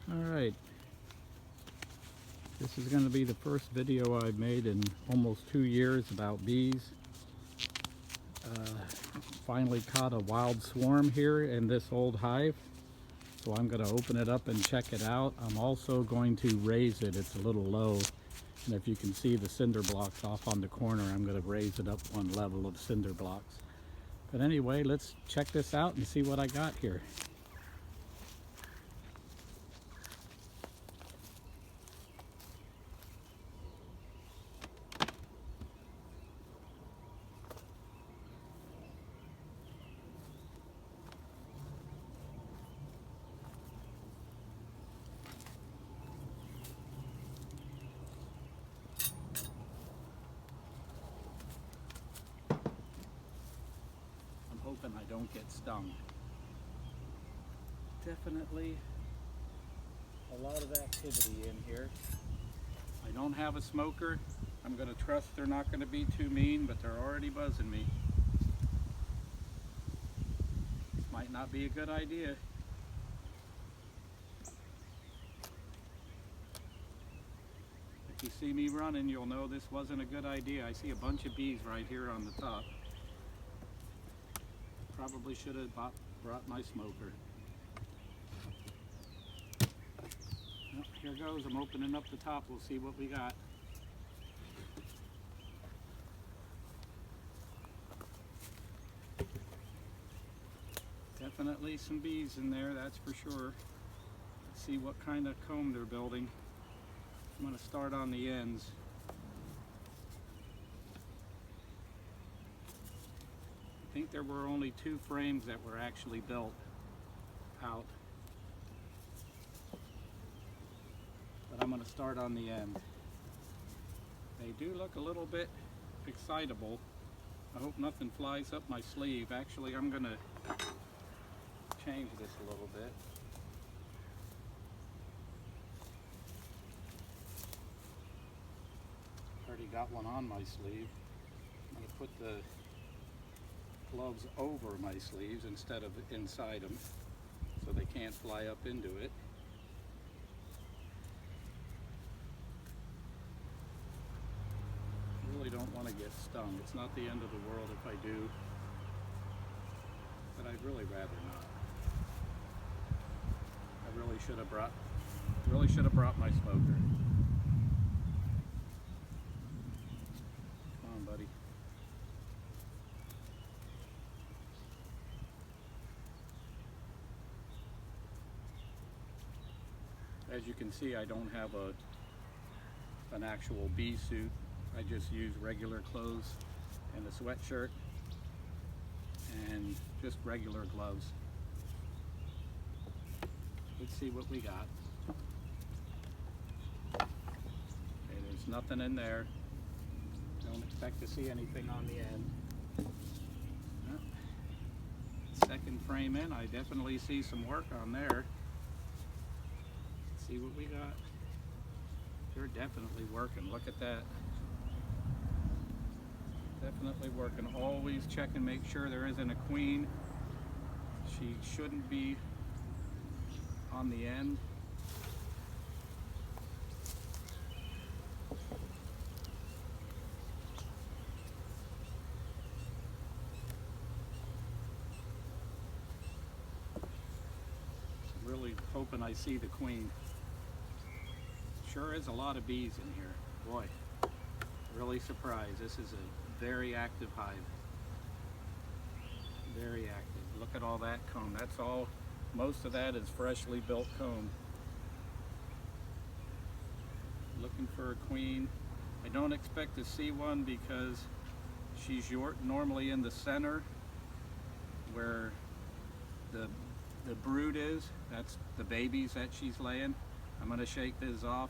Alright, this is going to be the first video I've made in almost 2 years about bees. Finally caught a wild swarm here in this old hive, so I'm going to open it up and check it out. I'm also going to raise it. It's a little low, and if you can see the cinder blocks off on the corner, I'm going to raise it up one level of cinder blocks. But anyway, let's check this out and see what I got here. Hoping I don't get stung. Definitely a lot of activity in here. I don't have a smoker. I'm going to trust they're not going to be too mean, but they're already buzzing me. This might not be a good idea. If you see me running, you'll know this wasn't a good idea. I see a bunch of bees right here on the top. Probably should have brought my smoker. Well, here goes. I'm opening up the top. We'll see what we got. Definitely some bees in there, that's for sure. Let's see what kind of comb they're building. I'm going to start on the ends. I think there were only 2 frames that were actually built out. But I'm going to start on the end. They do look a little bit excitable. I hope nothing flies up my sleeve. Actually, I'm going to change this a little bit. Already got one on my sleeve. I'm going to put the gloves over my sleeves instead of inside them, so they can't fly up into it. I really don't want to get stung. It's not the end of the world if I do, but I'd really rather not. I really should have brought my smoker. Come on, buddy. As you can see, I don't have an actual bee suit. I just use regular clothes and a sweatshirt and just regular gloves. Let's see what we got. Okay, there's nothing in there. Don't expect to see anything on the end. Second frame in, I definitely see some work on there. See what we got. They're definitely working. Look at that. Definitely working. Always check and make sure there isn't a queen. She shouldn't be on the end. Really hoping I see the queen. Sure is a lot of bees in here. Boy, really surprised. This is a very active hive. Very active. Look at all that comb. That's all, most of that is freshly built comb. Looking for a queen. I don't expect to see one because she's normally in the center where the brood is. That's the babies that she's laying. I'm going to shake this off.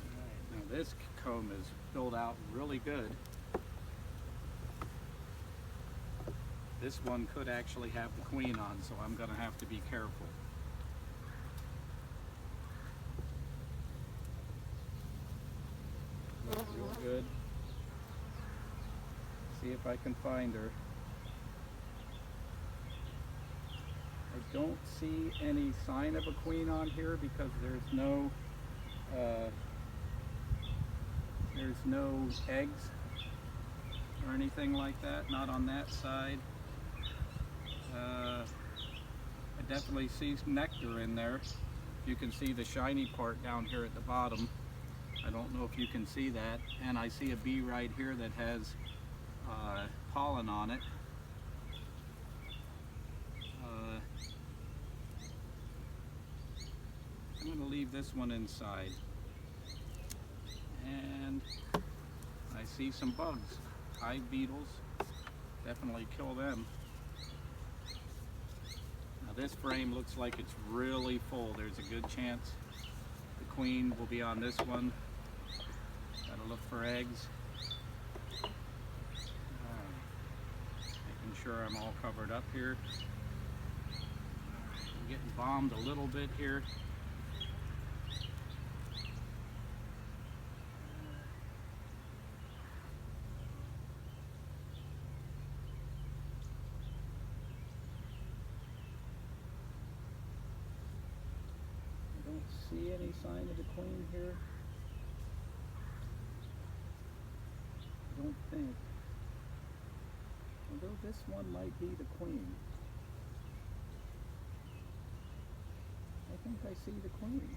Alright, now this comb is filled out really good. This one could actually have the queen on, so I'm going to have to be careful. Looks good. See if I can find her. I don't see any sign of a queen on here because there's no eggs or anything like that, not on that side. I definitely see nectar in there. You can see the shiny part down here at the bottom. I don't know if you can see that. And I see a bee right here that has pollen on it. I'm going to leave this one inside. And I see some bugs, hive beetles. Definitely kill them. Now this frame looks like it's really full. There's a good chance the queen will be on this one. Gotta look for eggs. Making sure I'm all covered up here. I'm getting bombed a little bit here. See any sign of the queen here? I don't think. Although this one might be the queen. I think I see the queen.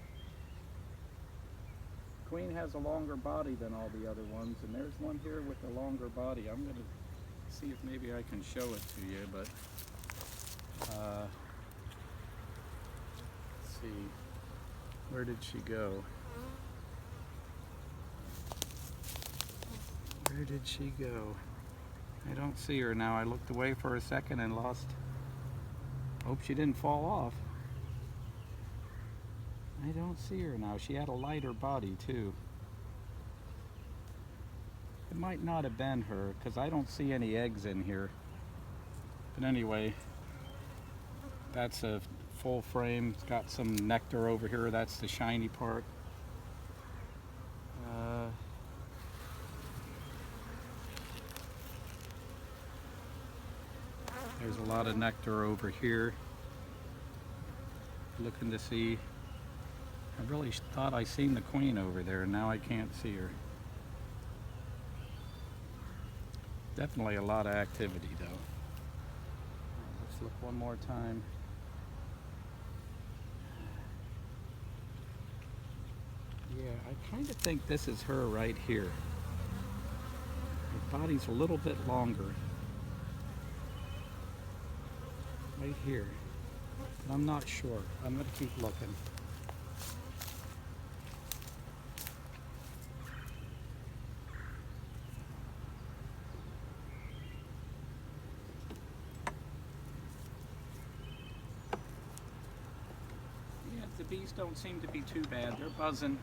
The queen has a longer body than all the other ones, and there's one here with a longer body. I'm going to see if maybe I can show it to you, but let's see. Where did she go? Where did she go? I don't see her now. I looked away for a second and lost. Hope she didn't fall off. I don't see her now. She had a lighter body too. It might not have been her because I don't see any eggs in here. But anyway, that's a full frame. It's got some nectar over here. That's the shiny part. There's a lot of nectar over here. Looking to see. I really thought I seen the queen over there, and now I can't see her. Definitely a lot of activity though. Let's look one more time. Yeah, I kind of think this is her right here. Her body's a little bit longer. Right here. But I'm not sure. I'm going to keep looking. Yeah, the bees don't seem to be too bad. They're buzzing.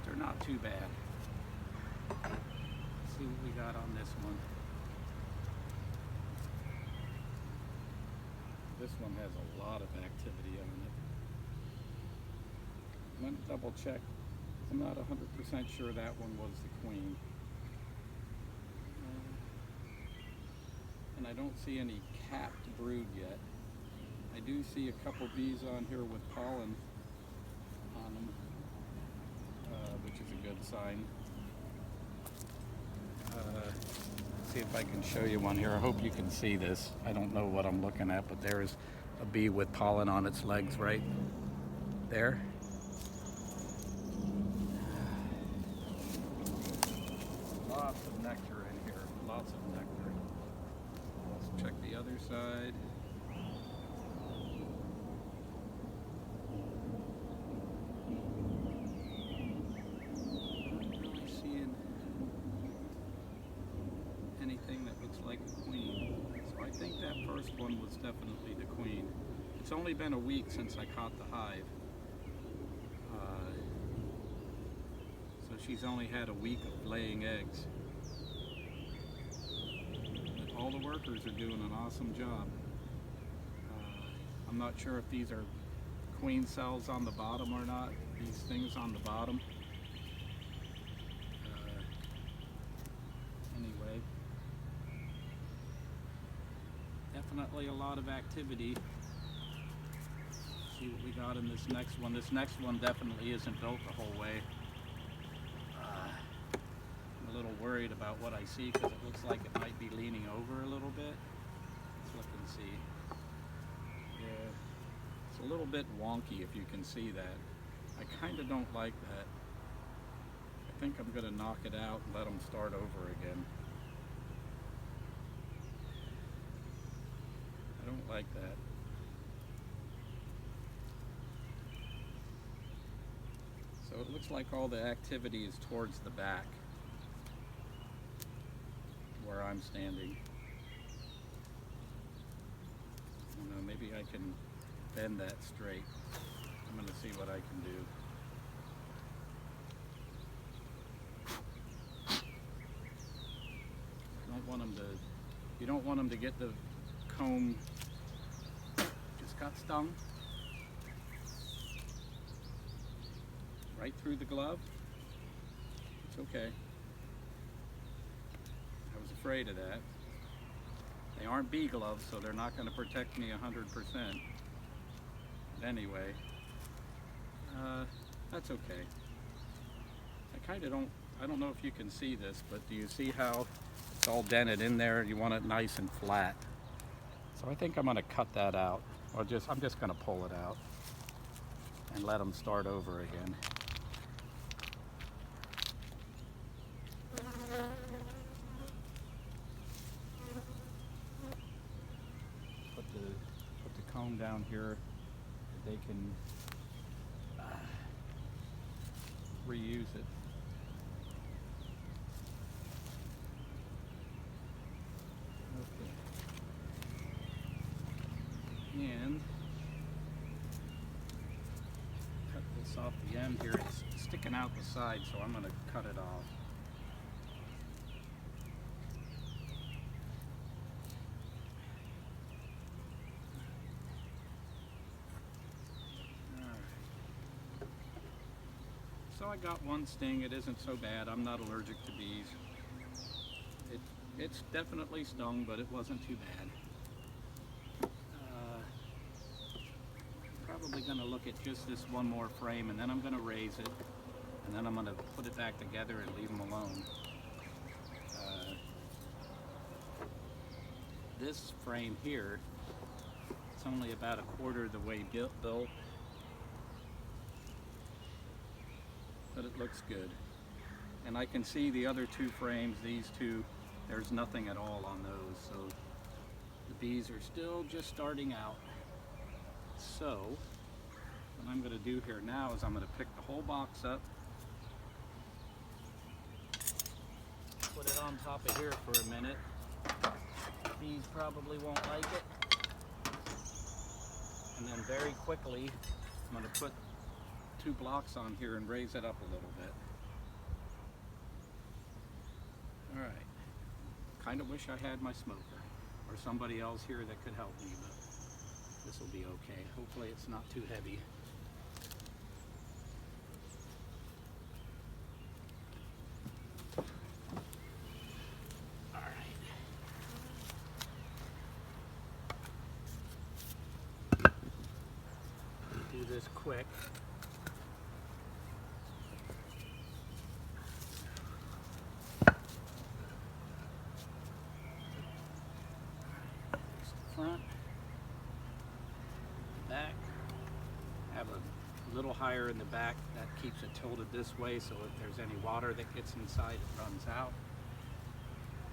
They're not too bad. Let's see what we got on this one. This one has a lot of activity on it. I'm going to double check. I'm not 100% sure that one was the queen. And I don't see any capped brood yet. I do see a couple bees on here with pollen on them, which is a good sign. See if I can show you one here. I hope you can see this. I don't know what I'm looking at, but there's a bee with pollen on its legs right there. Lots of nectar in here. Lots of nectar. Let's check the other side. Anything that looks like a queen. So I think that first one was definitely the queen. It's only been a week since I caught the hive. So she's only had a week of laying eggs. But all the workers are doing an awesome job. I'm not sure if these are queen cells on the bottom or not. These things on the bottom. Definitely a lot of activity. See what we got in this next one. This next one definitely isn't built the whole way. I'm a little worried about what I see because it looks like it might be leaning over a little bit. Let's look and see. Yeah, it's a little bit wonky if you can see that. I kind of don't like that. I think I'm going to knock it out and let them start over again. I don't like that. So it looks like all the activity is towards the back where I'm standing. I don't know, maybe I can bend that straight. I'm going to see what I can do. You don't want them to get the comb just got stung right through the glove. It's okay. I was afraid of that. They aren't bee gloves, so they're not going to protect me 100%. But anyway, that's okay. I don't know if you can see this, but do you see how it's all dented in there? You want it nice and flat. So I think I'm going to cut that out, or I'm just going to pull it out and let them start over again. Put the comb down here so they can reuse it. And cut this off the end here. It's sticking out the side, so I'm going to cut it off. Alright. So I got one sting. It isn't so bad. I'm not allergic to bees. It's definitely stung, but it wasn't too bad. Probably going to look at just this one more frame, and then I'm going to raise it, and then I'm going to put it back together and leave them alone. This frame here, it's only about a quarter of the way built, but it looks good. And I can see the other two frames, these two, there's nothing at all on those, so the bees are still just starting out. So what I'm going to do here now is I'm going to pick the whole box up, put it on top of here for a minute. Bees probably won't like it. And then very quickly I'm going to put 2 blocks on here and raise it up a little bit. Alright. Kind of wish I had my smoker or somebody else here that could help me, but this will be okay. Hopefully it's not too heavy. All right. Do this quick. Front. Back, have a little higher in the back. That keeps it tilted this way, so if there's any water that gets inside, it runs out.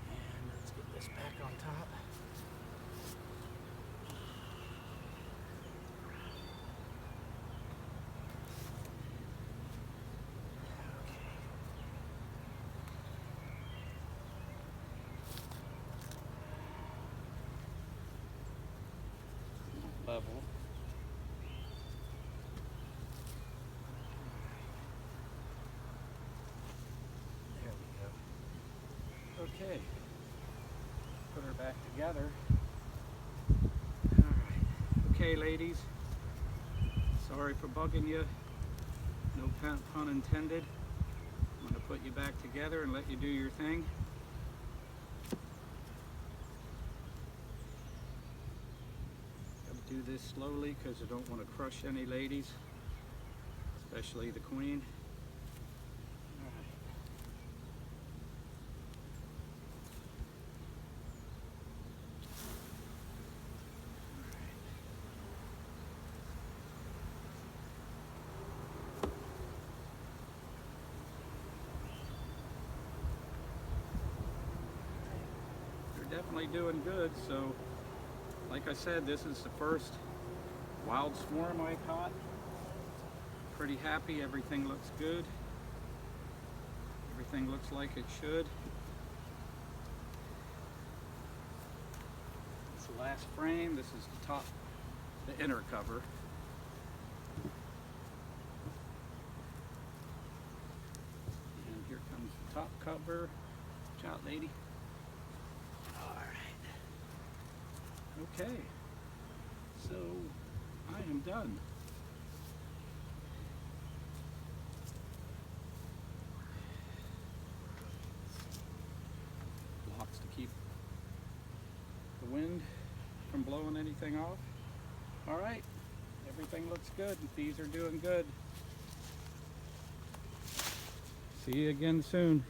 And let's get this back on top. Okay. Level. Okay, put her back together. All right. Okay, ladies, sorry for bugging you. No pun intended. I'm going to put you back together and let you do your thing. do this slowly because I don't want to crush any ladies, especially the queen. Definitely doing good. So like I said, this is the first wild swarm I caught. Pretty happy, everything looks good. Everything looks like it should. It's the last frame. This is the top, the inner cover. And here comes the top cover. Watch out, lady. Okay, so I am done. Blocks to keep the wind from blowing anything off. All right, everything looks good. These are doing good. See you again soon.